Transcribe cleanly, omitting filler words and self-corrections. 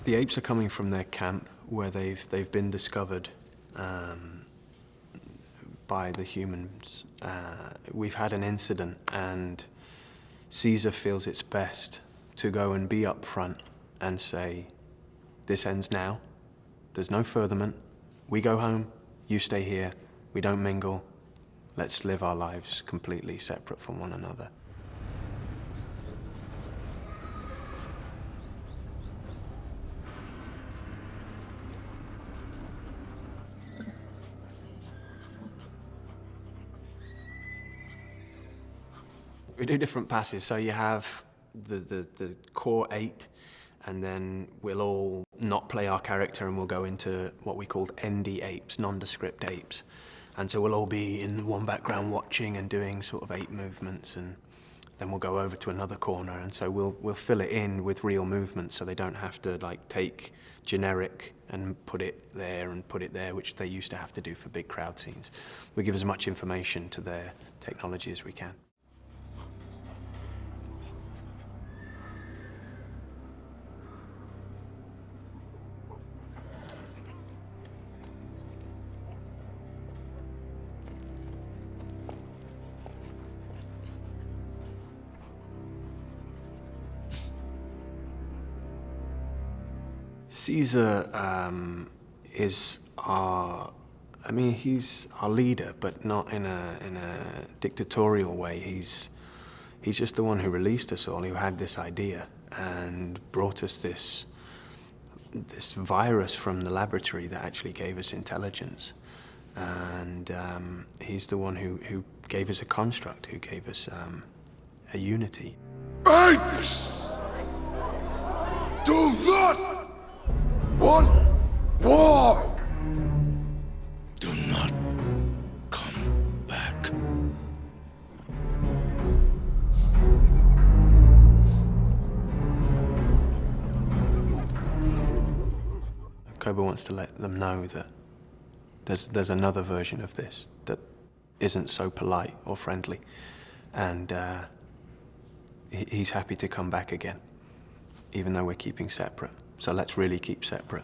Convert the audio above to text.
The apes are coming from their camp where they've been discovered by the humans. We've had an incident, and Caesar feels it's best to go and be up front and say, this ends now. There's no furtherment. We go home, you stay here, we don't mingle. Let's live our lives completely separate from one another. We do different passes, so you have the core 8, and then we'll all not play our character and we'll go into what we called ND apes, nondescript apes. And so we'll all be in one background watching and doing sort of 8 movements, and then we'll go over to another corner, and so we'll fill it in with real movements so they don't have to like take generic and put it there and put it there, which they used to have to do for big crowd scenes. We give as much information to their technology as we can. Caesar is he's our leader, but not in a dictatorial way. He's just the one who released us all, who had this idea and brought us this virus from the laboratory that actually gave us intelligence. And he's the one who gave us a construct, who gave us a unity. Apes! Do not want war! Do not come back. Koba wants to let them know that there's another version of this that isn't so polite or friendly, and he's happy to come back again, even though we're keeping separate. So let's really keep separate.